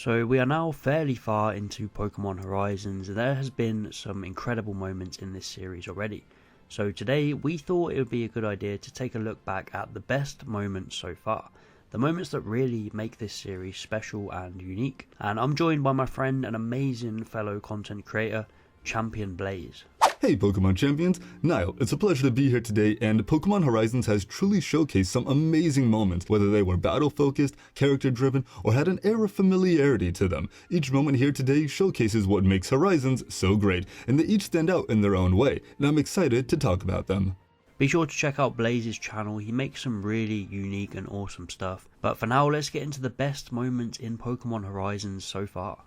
So we are now fairly far into Pokemon Horizons, and there has been some incredible moments in this series already. So today we thought it would be a good idea to take a look back at the best moments so far. The moments that really make this series special and unique. And I'm joined by my friend and amazing fellow content creator, Champion Blaze. Hey Pokemon Champions, Niall. It's a pleasure to be here today, and Pokemon Horizons has truly showcased some amazing moments, whether they were battle-focused, character-driven, or had an air of familiarity to them. Each moment here today showcases what makes Horizons so great, and they each stand out in their own way, and I'm excited to talk about them. Be sure to check out Blaze's channel, he makes some really unique and awesome stuff. But for now, let's get into the best moments in Pokemon Horizons so far.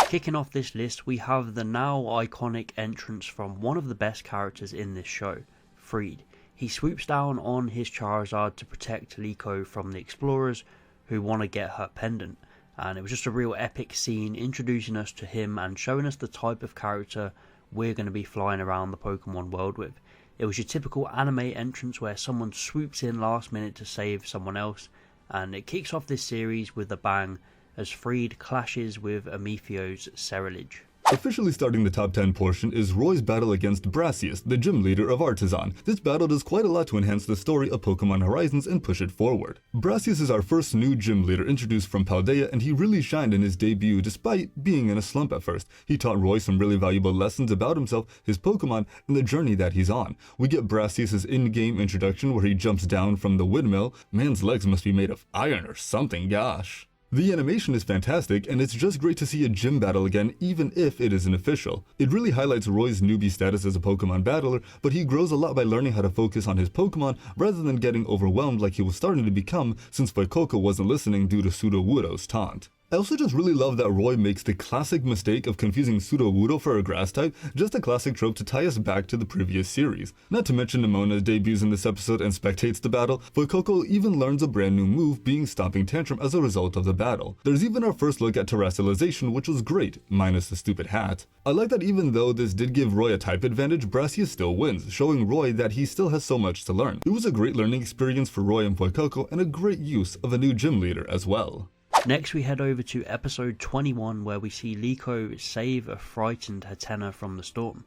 Kicking off this list, we have the now iconic entrance from one of the best characters in this show, Freed. He swoops down on his Charizard to protect Liko from the explorers who want to get her pendant, and it was just a real epic scene introducing us to him and showing us the type of character we're going to be flying around the Pokemon world with. It was your typical anime entrance where someone swoops in last minute to save someone else, and it kicks off this series with a bang as Freed clashes with Amethio's Cerulege. Officially starting the top 10 portion is Roy's battle against Brassius, the gym leader of Artisan. This battle does quite a lot to enhance the story of Pokemon Horizons and push it forward. Brassius is our first new gym leader introduced from Paldea, and he really shined in his debut despite being in a slump at first. He taught Roy some really valuable lessons about himself, his Pokemon, and the journey that he's on. We get Brassius' in-game introduction where he jumps down from the windmill. Man's legs must be made of iron or something, gosh. The animation is fantastic, and it's just great to see a gym battle again, even if it isn't official. It really highlights Roy's newbie status as a Pokemon battler, but he grows a lot by learning how to focus on his Pokemon rather than getting overwhelmed like he was starting to become since Fuecoco wasn't listening due to Sudowoodo's taunt. I also just really love that Roy makes the classic mistake of confusing Sudowoodo for a grass type, just a classic trope to tie us back to the previous series. Not to mention Nemona debuts in this episode and spectates the battle, Fuecoco even learns a brand new move, being Stomping Tantrum, as a result of the battle. There's even our first look at terrestrialization, which was great, minus the stupid hat. I like that even though this did give Roy a type advantage, Brassius still wins, showing Roy that he still has so much to learn. It was a great learning experience for Roy and Fuecoco, and a great use of a new gym leader as well. Next we head over to episode 21 where we see Liko save a frightened Hatenna from the storm,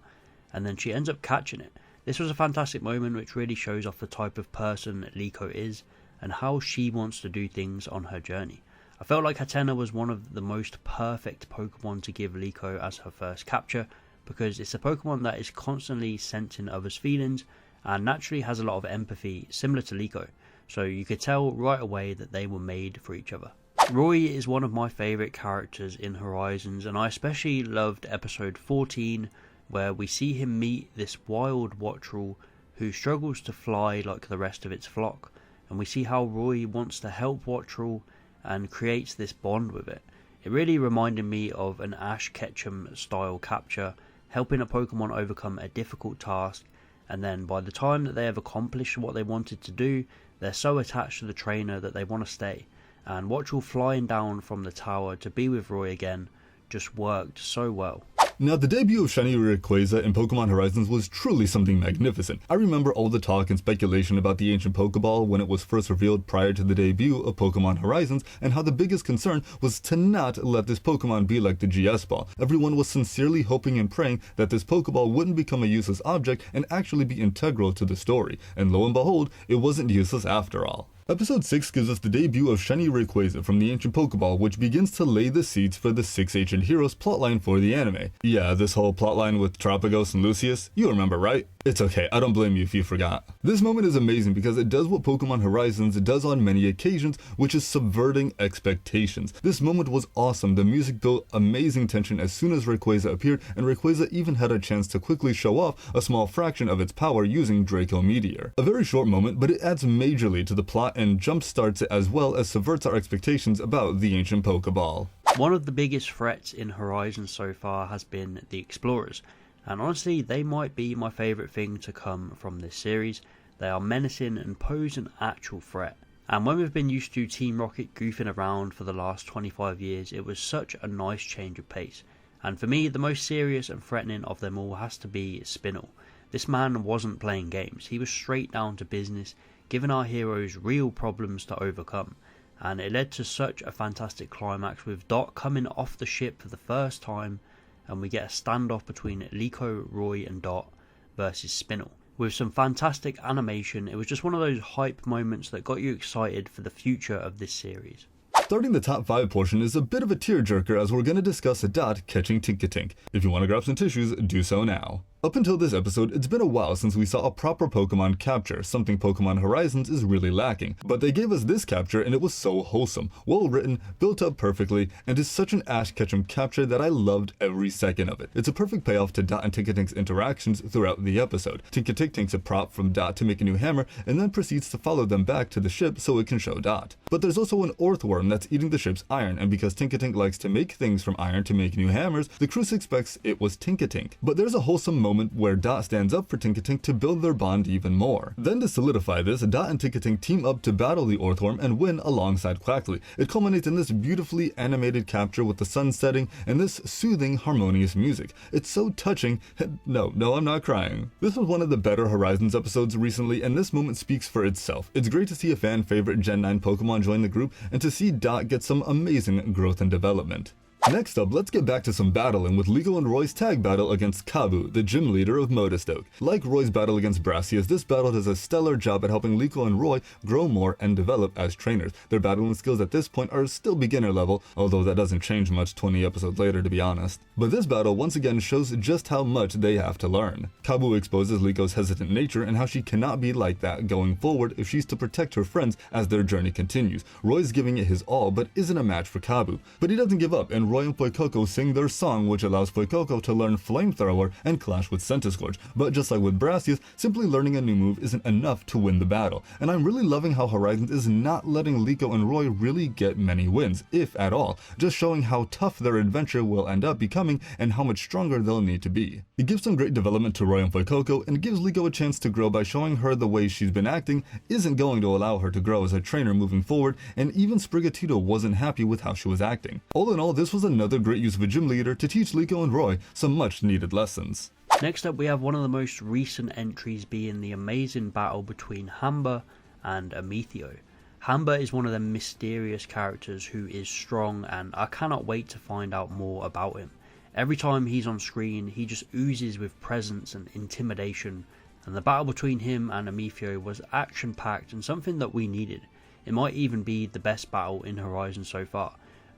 and then she ends up catching it. This was a fantastic moment which really shows off the type of person Liko is and how she wants to do things on her journey. I felt like Hatenna was one of the most perfect Pokemon to give Liko as her first capture, because it's a Pokemon that is constantly sensing others' feelings and naturally has a lot of empathy similar to Liko, so you could tell right away that they were made for each other. Roy is one of my favourite characters in Horizons, and I especially loved episode 14 where we see him meet this wild Wattrel who struggles to fly like the rest of its flock, and we see how Roy wants to help Wattrel and creates this bond with it. It really reminded me of an Ash Ketchum style capture, helping a Pokemon overcome a difficult task, and then by the time that they have accomplished what they wanted to do, they're so attached to the trainer that they want to stay. And Wattrel flying down from the tower to be with Roy again just worked so well. Now, the debut of Shiny Rayquaza in Pokemon Horizons was truly something magnificent. I remember all the talk and speculation about the ancient Pokeball when it was first revealed prior to the debut of Pokemon Horizons, and how the biggest concern was to not let this Pokemon be like the GS Ball. Everyone was sincerely hoping and praying that this Pokeball wouldn't become a useless object and actually be integral to the story, and lo and behold, it wasn't useless after all. Episode 6 gives us the debut of Shiny Rayquaza from the ancient Pokeball, which begins to lay the seeds for the 6 ancient heroes plotline for the anime. Yeah, this whole plotline with Tropicos and Lucius, you remember, right? It's okay, I don't blame you if you forgot. This moment is amazing because it does what Pokemon Horizons does on many occasions, which is subverting expectations. This moment was awesome. The music built amazing tension as soon as Rayquaza appeared, and Rayquaza even had a chance to quickly show off a small fraction of its power using Draco Meteor. A very short moment, but it adds majorly to the plot and jumpstarts it as well as subverts our expectations about the ancient Pokeball. One of the biggest threats in Horizon so far has been the Explorers, and honestly they might be my favourite thing to come from this series. They are menacing and pose an actual threat, and when we've been used to Team Rocket goofing around for the last 25 years, it was such a nice change of pace. And for me, the most serious and threatening of them all has to be Spinel. This man wasn't playing games, he was straight down to business, giving our heroes real problems to overcome, and it led to such a fantastic climax with Dot coming off the ship for the first time, and we get a standoff between Liko, Roy and Dot versus Spinel. With some fantastic animation, it was just one of those hype moments that got you excited for the future of this series. Starting the top 5 portion is a bit of a tearjerker as we're going to discuss Dot catching Tinkatink. If you want to grab some tissues, do so now. Up until this episode, it's been a while since we saw a proper Pokemon capture, something Pokemon Horizons is really lacking. But they gave us this capture and it was so wholesome, well written, built up perfectly, and is such an Ash Ketchum capture that I loved every second of it. It's a perfect payoff to Dot and Tinkatink's interactions throughout the episode. Tinkatink takes a prop from Dot to make a new hammer and then proceeds to follow them back to the ship so it can show Dot. But there's also an earthworm that's eating the ship's iron, and because Tinkatink likes to make things from iron to make new hammers, the crew suspects it was Tinkatink. But there's a wholesome moment where Dot stands up for Tinkatink to build their bond even more. Then to solidify this, Dot and Tinkatink team up to battle the earthworm and win alongside Quackly. It culminates in this beautifully animated capture with the sun setting and this soothing, harmonious music. It's so touching. No, I'm not crying. This was one of the better Horizons episodes recently, and this moment speaks for itself. It's great to see a fan favorite Gen 9 Pokemon join the group and to see Dot get some amazing growth and development. Next up, let's get back to some battling with Liko and Roy's tag battle against Kabu, the gym leader of Modestoke. Like Roy's battle against Brassius, this battle does a stellar job at helping Liko and Roy grow more and develop as trainers. Their battling skills at this point are still beginner level, although that doesn't change much 20 episodes later to be honest. But this battle once again shows just how much they have to learn. Kabu exposes Liko's hesitant nature and how she cannot be like that going forward if she's to protect her friends as their journey continues. Roy's giving it his all but isn't a match for Kabu. But he doesn't give up, and Roy and Fuecoco sing their song, which allows Fuecoco to learn Flamethrower and clash with Centiskorch. But just like with Brassius, simply learning a new move isn't enough to win the battle. And I'm really loving how Horizons is not letting Liko and Roy really get many wins, if at all, just showing how tough their adventure will end up becoming and how much stronger they'll need to be. It gives some great development to Roy and Fuecoco and gives Liko a chance to grow by showing her the way she's been acting isn't going to allow her to grow as a trainer moving forward, and even Sprigatito wasn't happy with how she was acting. All in all, this was another great use of a gym leader to teach Liko and Roy some much needed lessons. Next up, we have one of the most recent entries being the amazing battle between Hamba and Amethio. Hamba is one of the mysterious characters who is strong, and I cannot wait to find out more about him. Every time he's on screen, he just oozes with presence and intimidation, and the battle between him and Amethio was action-packed and something that we needed. It might even be the best battle in Horizon so far.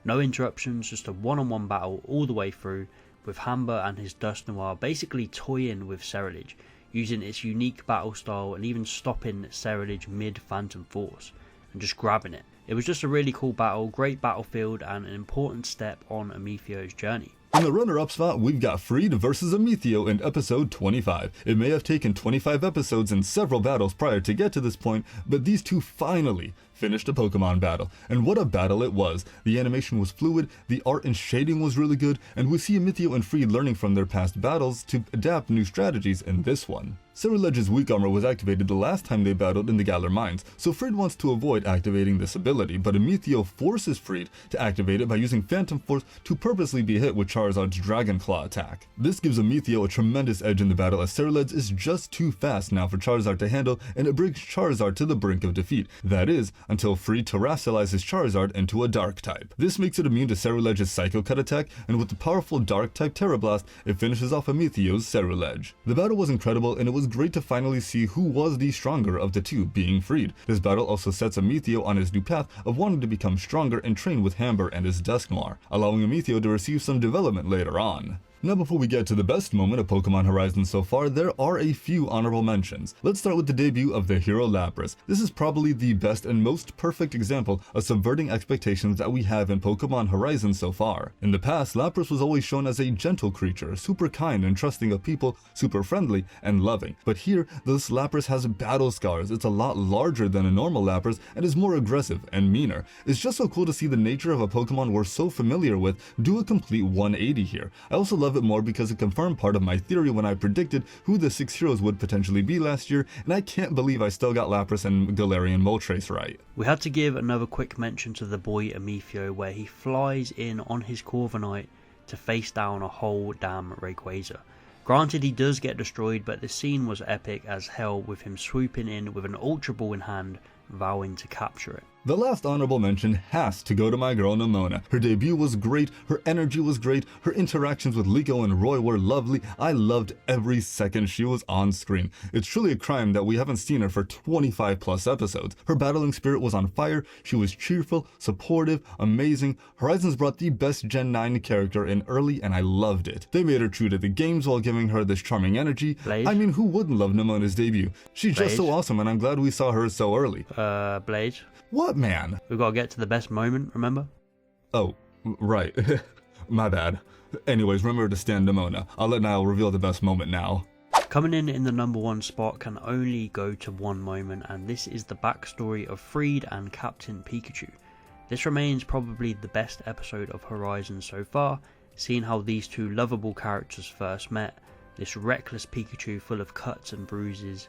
No interruptions, just a one-on-one battle all the way through, with Hamba and his Dusknoir basically toying with Ceruledge, using its unique battle style and even stopping Ceruledge mid-Phantom Force, and just grabbing it. It was just a really cool battle, great battlefield, and an important step on Amethio's journey. In the runner-up spot, we've got Freed versus Amethio in episode 25. It may have taken 25 episodes and several battles prior to get to this point, but these two finally finished a Pokemon battle. And what a battle it was. The animation was fluid, the art and shading was really good, and we see Amethio and Freed learning from their past battles to adapt new strategies in this one. Ceruledge's weak armor was activated the last time they battled in the Galar Mines, so Freed wants to avoid activating this ability, but Amethio forces Freed to activate it by using Phantom Force to purposely be hit with Charizard's Dragon Claw attack. This gives Amethio a tremendous edge in the battle as Ceruledge is just too fast now for Charizard to handle, and it brings Charizard to the brink of defeat. That is, until Freed terrestrializes Charizard into a Dark type. This makes it immune to Ceruledge's Psycho Cut attack, and with the powerful Dark type Terra Blast, it finishes off Amethio's Ceruledge. The battle was incredible, and it was great to finally see who was the stronger of the two, being Freed. This battle also sets Amethio on his new path of wanting to become stronger and train with Hamber and his Dusknoir, allowing Amethio to receive some development later on. Now before we get to the best moment of Pokemon Horizons so far, there are a few honorable mentions. Let's start with the debut of the hero Lapras. This is probably the best and most perfect example of subverting expectations that we have in Pokemon Horizons so far. In the past, Lapras was always shown as a gentle creature, super kind and trusting of people, super friendly and loving. But here, this Lapras has battle scars. It's a lot larger than a normal Lapras and is more aggressive and meaner. It's just so cool to see the nature of a Pokemon we're so familiar with do a complete 180 here. I also love it more because it confirmed part of my theory when I predicted who the 6 heroes would potentially be last year, and I can't believe I still got Lapras and Galarian Moltres right. We had to give another quick mention to the boy Amethio, where he flies in on his Corviknight to face down a whole damn Rayquaza. Granted, he does get destroyed, but the scene was epic as hell, with him swooping in with an Ultra Ball in hand, vowing to capture it. The last honorable mention has to go to my girl Nimona. Her debut was great, her energy was great, her interactions with Liko and Roy were lovely. I loved every second she was on screen. It's truly a crime that we haven't seen her for 25 plus episodes. Her battling spirit was on fire, she was cheerful, supportive, amazing. Horizons brought the best Gen 9 character in early and I loved it. They made her true to the games while giving her this charming energy. Blaze? I mean, who wouldn't love Nimona's debut? She's Blaze? just so awesome and I'm glad we saw her so early. Blaze? What, man? We've got to get to the best moment, remember? Oh, right. My bad. Anyways, remember to stand Nimona. I'll let Niall reveal the best moment now. Coming in the number 1 spot can only go to one moment, and this is the backstory of Freed and Captain Pikachu. This remains probably the best episode of Horizon so far, seeing how these two lovable characters first met, this reckless Pikachu full of cuts and bruises,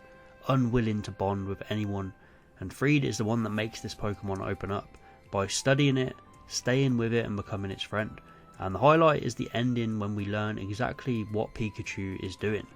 unwilling to bond with anyone, and Freed is the one that makes this Pokemon open up, by studying it, staying with it and becoming its friend. And the highlight is the ending when we learn exactly what Pikachu is doing,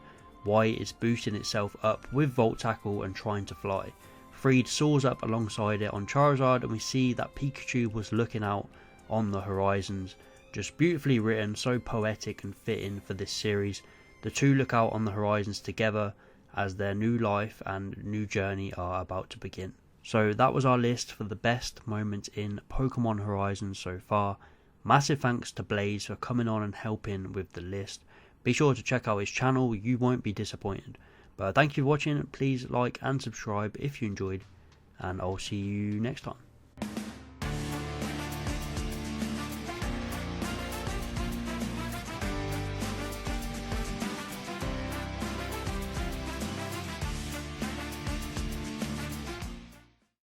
why it's boosting itself up with Volt Tackle and trying to fly. Freed soars up alongside it on Charizard and we see that Pikachu was looking out on the horizons. Just beautifully written, so poetic and fitting for this series. The two look out on the horizons together as their new life and new journey are about to begin. So that was our list for the best moments in Pokemon Horizons so far. Massive thanks to Blaze for coming on and helping with the list. Be sure to check out his channel, you won't be disappointed. But thank you for watching, please like and subscribe if you enjoyed, and I'll see you next time.